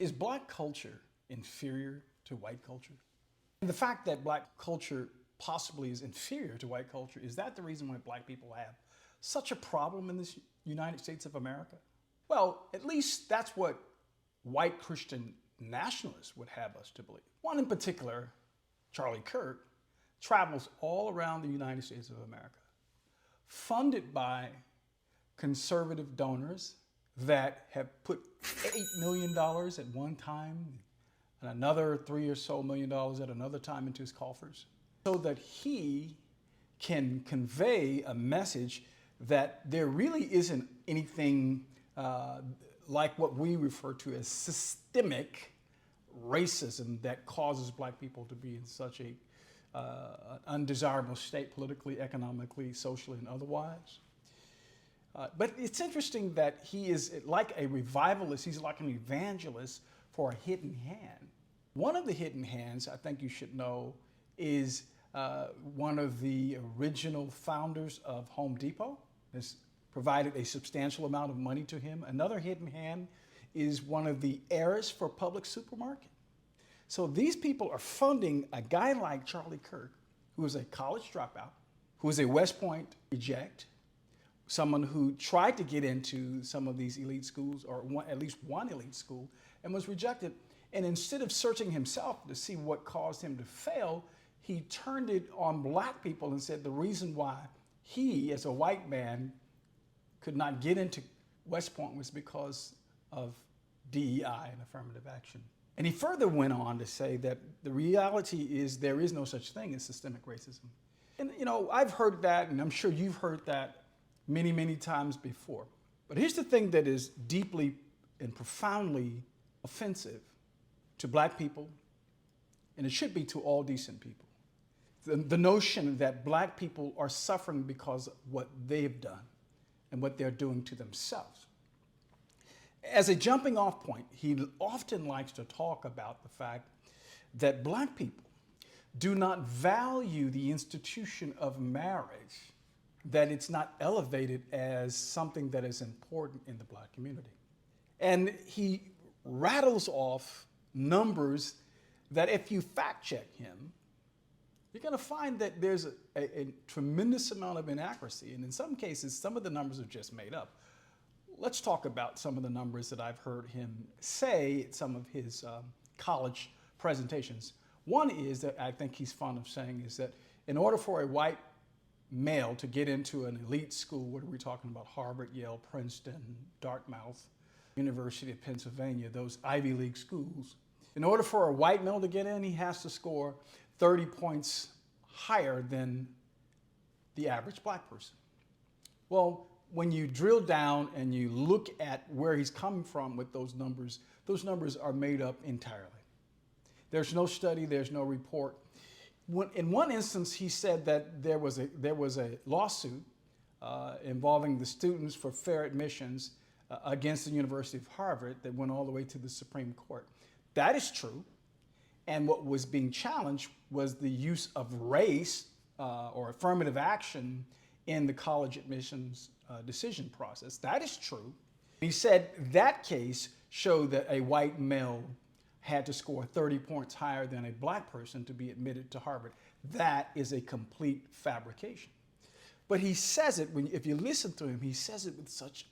Is black culture inferior to white culture? And the fact that black culture possibly is inferior to white culture, is that the reason why black people have such a problem in this United States of America? Well, at least that's what white Christian nationalists would have us to believe. One in particular, Charlie Kirk, travels all around the United States of America, funded by conservative donors that have put $8 million at one time and another $3 million or so at another time into his coffers, so that he can convey a message that there really isn't anything like what we refer to as systemic racism that causes black people to be in such a undesirable state politically, economically, socially, and otherwise. But it's interesting that he is like a revivalist, he's like an evangelist for a hidden hand. One of the hidden hands, I think you should know, is one of the original founders of Home Depot. Has provided a substantial amount of money to him. Another hidden hand is one of the heirs for Public Supermarket. So these people are funding a guy like Charlie Kirk, who is a college dropout, who is a West Point reject, someone who tried to get into some of these elite schools, or at least one elite school, and was rejected. And instead of searching himself to see what caused him to fail, he turned it on black people and said the reason why he, as a white man, could not get into West Point was because of DEI and affirmative action. And he further went on to say that the reality is there is no such thing as systemic racism. And you know, I've heard that, and I'm sure you've heard that many, many times before. But here's the thing that is deeply and profoundly offensive to black people, and it should be to all decent people. The notion that black people are suffering because of what they've done and what they're doing to themselves. As a jumping off point, he often likes to talk about the fact that black people do not value the institution of marriage, that it's not elevated as something that is important in the black community. And he rattles off numbers that if you fact check him, you're going to find that there's a tremendous amount of inaccuracy. And in some cases, some of the numbers are just made up. Let's talk about some of the numbers that I've heard him say at some of his college presentations. One is that I think he's fond of saying is that in order for a white male to get into an elite school, what are we talking about? Harvard, Yale, Princeton, Dartmouth, University of Pennsylvania, those Ivy League schools. In order for a white male to get in, he has to score 30 points higher than the average black person. Well, when you drill down and you look at where he's coming from with those numbers are made up entirely. There's no study, there's no report. In one instance, he said that there was a lawsuit involving the students for fair admissions against the University of Harvard that went all the way to the Supreme Court. That is true. And what was being challenged was the use of race or affirmative action in the college admissions decision process. That is true. He said that case showed that a white male had to score 30 points higher than a black person to be admitted to Harvard. That is a complete fabrication. But he says it, if you listen to him, he says it with such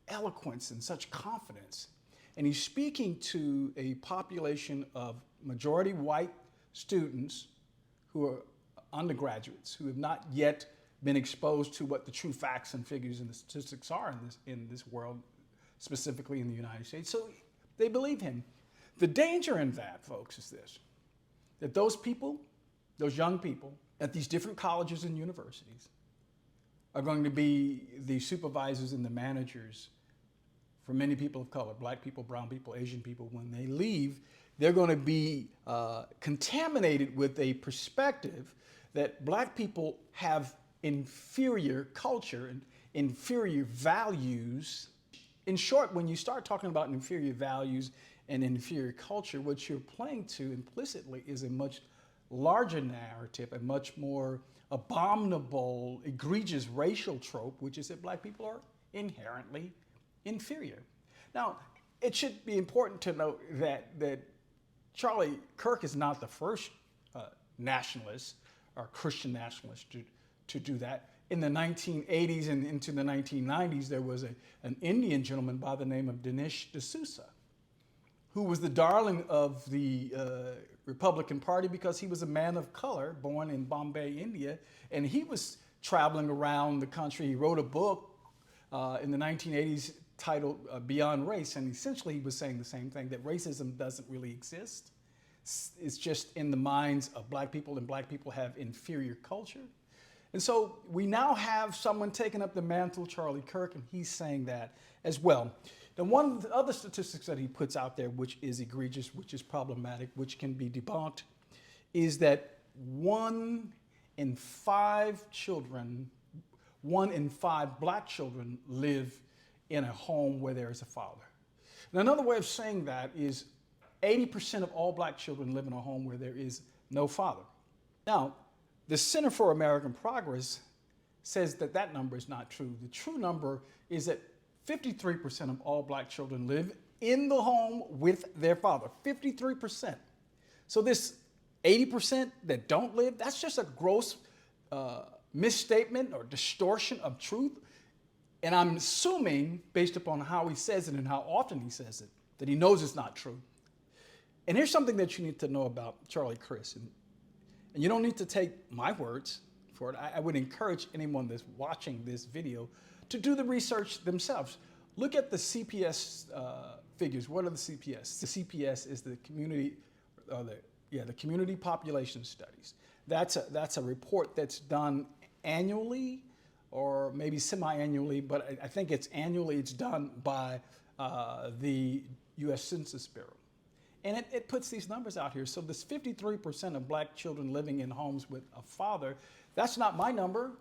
eloquence and such confidence. And he's speaking to a population of majority white students who are undergraduates, who have not yet been exposed to what the true facts and figures and the statistics are in this world, specifically in the United States. So they believe him. The danger in that, folks, is this, that those people, those young people at these different colleges and universities are going to be the supervisors and the managers for many people of color, black people, brown people, Asian people. When they leave, they're going to be contaminated with a perspective that black people have inferior culture and inferior values. In short, when you start talking about inferior values and inferior culture, what you're playing to implicitly is a much larger narrative, a much more abominable, egregious racial trope, which is that black people are inherently inferior. Now, it should be important to note that Charlie Kirk is not the first nationalist or Christian nationalist to do that. In the 1980s and into the 1990s, there was an Indian gentleman by the name of Dinesh D'Souza, who was the darling of the Republican Party because he was a man of color born in Bombay, India, and he was traveling around the country. He wrote a book in the 1980s titled Beyond Race, and essentially he was saying the same thing, that racism doesn't really exist. It's just in the minds of black people, and black people have inferior culture. And so we now have someone taking up the mantle, Charlie Kirk, and he's saying that as well. Then one of the other statistics that he puts out there, which is egregious, which is problematic, which can be debunked, is that 1 in 5 children, 1 in 5 black children live in a home where there is a father. Now, another way of saying that is 80% of all black children live in a home where there is no father. Now, the Center for American Progress says that that number is not true. The true number is that 53% of all black children live in the home with their father, 53%. So this 80% that don't live, that's just a gross misstatement or distortion of truth. And I'm assuming, based upon how he says it and how often he says it, that he knows it's not true. And here's something that you need to know about Charlie Kirk. And you don't need to take my words for it. I would encourage anyone that's watching this video to do the research themselves. Look at the CPS figures. What are the CPS? The CPS is the community, the Community Population Studies. That's a report that's done annually or maybe semi-annually, but I think it's annually. It's done by the U.S. Census Bureau. And it puts these numbers out here. So this 53% of black children living in homes with a father, that's not my number.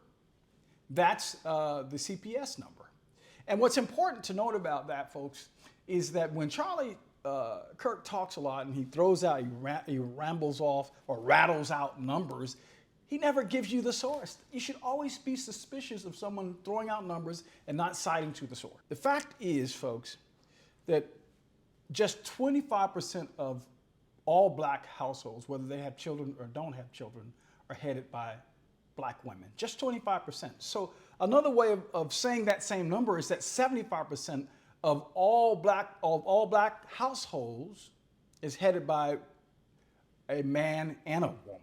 That's the CPS number. And what's important to note about that, folks, is that when Charlie Kirk talks a lot and he throws out, he rambles off or rattles out numbers, he never gives you the source. You should always be suspicious of someone throwing out numbers and not citing to the source. The fact is, folks, that just 25% of all black households, whether they have children or don't have children, are headed by black women. Just 25%. So another way of saying that same number is that 75% of all black households is headed by a man and a woman.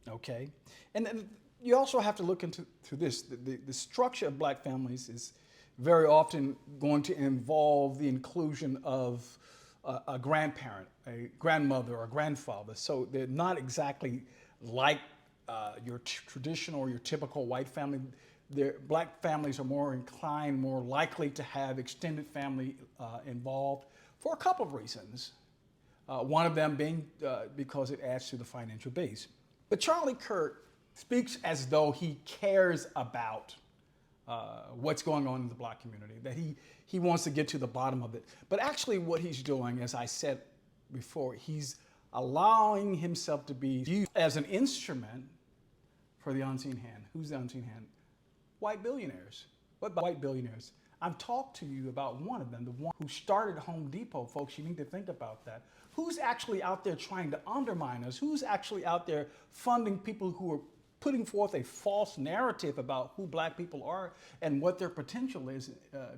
Okay, and then you also have to look into this. The structure of black families is very often going to involve the inclusion of a grandparent, a grandmother, or a grandfather. So they're not exactly like your traditional or your typical white family. Black families are more inclined, more likely to have extended family involved for a couple of reasons. One of them being because it adds to the financial base. But Charlie Kirk speaks as though he cares about what's going on in the black community, that he wants to get to the bottom of it. But actually what he's doing, as I said before, he's allowing himself to be used as an instrument for the unseen hand. Who's the unseen hand? White billionaires. What white billionaires? I've talked to you about one of them, the one who started Home Depot. Folks, you need to think about that. Who's actually out there trying to undermine us? Who's actually out there funding people who are putting forth a false narrative about who black people are and what their potential is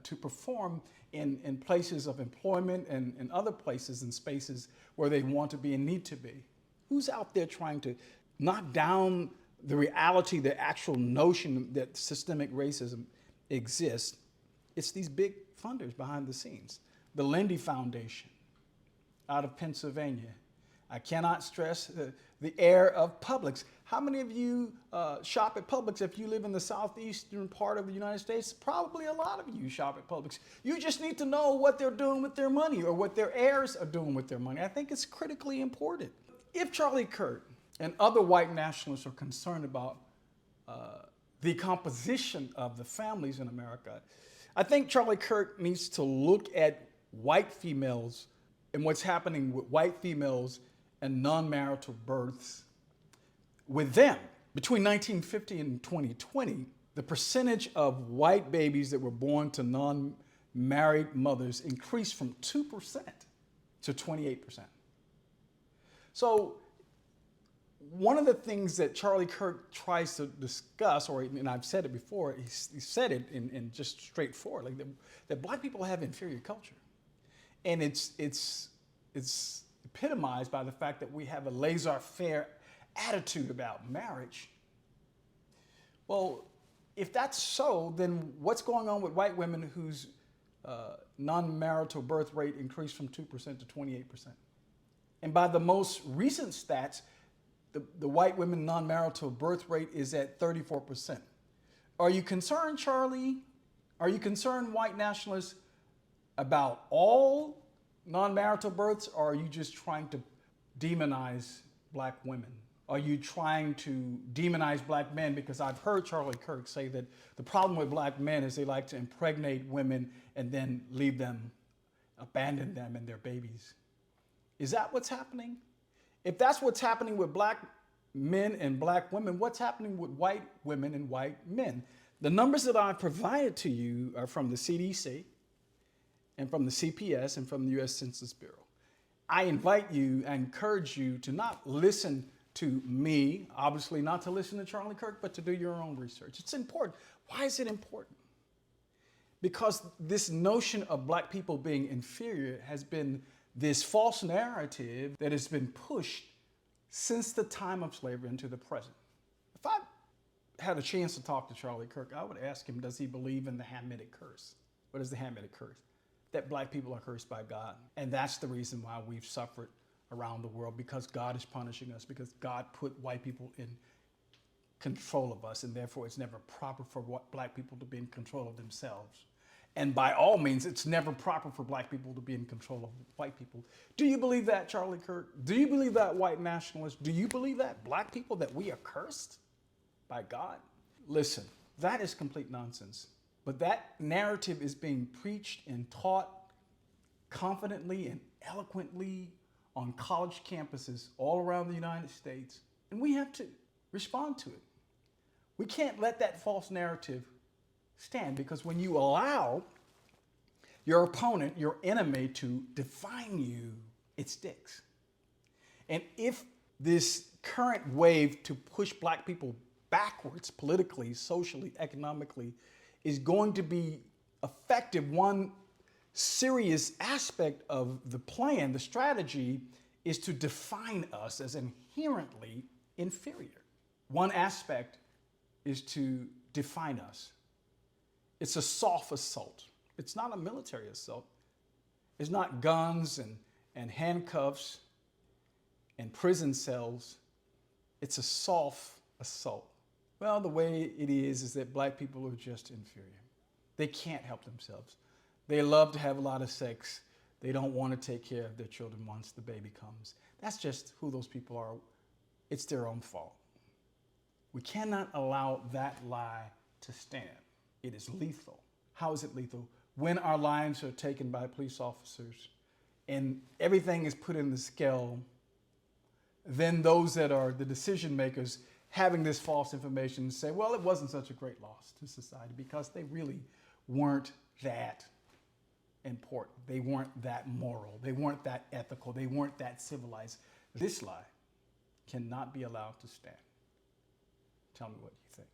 to perform in places of employment and other places and spaces where they want to be and need to be? Who's out there trying to knock down the reality, the actual notion that systemic racism exists? It's these big funders behind the scenes. The Lindy Foundation out of Pennsylvania. I cannot stress the heir of Publix. How many of you shop at Publix if you live in the southeastern part of the United States? Probably a lot of you shop at Publix. You just need to know what they're doing with their money or what their heirs are doing with their money. I think it's critically important. If Charlie Kirk and other white nationalists are concerned about the composition of the families in America, I think Charlie Kirk needs to look at white females and what's happening with white females and non-marital births with them. Between 1950 and 2020, the percentage of white babies that were born to married mothers increased from 2% to 28%. So one of the things that Charlie Kirk tries to discuss, and I've said it before, he said it in just straightforward, like that black people have inferior culture. And it's epitomized by the fact that we have a laissez-faire attitude about marriage. Well, if that's so, then what's going on with white women whose non-marital birth rate increased from 2% to 28%? And by the most recent stats, the white women non-marital birth rate is at 34%. Are you concerned, Charlie? Are you concerned, white nationalists, about all non-marital births, or are you just trying to demonize black women? Are you trying to demonize black men? Because I've heard Charlie Kirk say that the problem with black men is they like to impregnate women and then leave them, abandon them and their babies. Is that what's happening? If that's what's happening with black men and black women, what's happening with white women and white men? The numbers that I've provided to you are from the CDC and from the CPS and from the US Census Bureau. I invite you, I encourage you to not listen to me, obviously not to listen to Charlie Kirk, but to do your own research. It's important. Why is it important? Because this notion of black people being inferior has been this false narrative that has been pushed since the time of slavery into the present. If I had a chance to talk to Charlie Kirk, I would ask him, does he believe in the Hamitic curse? What is the Hamitic curse? That black people are cursed by God. And that's the reason why we've suffered around the world, because God is punishing us, because God put white people in control of us, and therefore it's never proper for black people to be in control of themselves. And by all means, it's never proper for black people to be in control of white people. Do you believe that, Charlie Kirk? Do you believe that, white nationalists? Do you believe that, black people, that we are cursed by God? Listen, that is complete nonsense. But that narrative is being preached and taught confidently and eloquently on college campuses all around the United States. And we have to respond to it. We can't let that false narrative stand, because when you allow your opponent, your enemy, to define you, it sticks. And if this current wave to push black people backwards politically, socially, economically is going to be effective, one serious aspect of the plan, the strategy, is to define us as inherently inferior. One aspect is to define us. It's a soft assault. It's not a military assault. It's not guns and handcuffs and prison cells. It's a soft assault. Well, the way it is that black people are just inferior. They can't help themselves. They love to have a lot of sex. They don't want to take care of their children once the baby comes. That's just who those people are. It's their own fault. We cannot allow that lie to stand. It is lethal. How is it lethal? When our lives are taken by police officers and everything is put in the scale, then those that are the decision makers having this false information say, well, it wasn't such a great loss to society because they really weren't that important. They weren't that moral. They weren't that ethical. They weren't that civilized. This lie cannot be allowed to stand. Tell me what you think.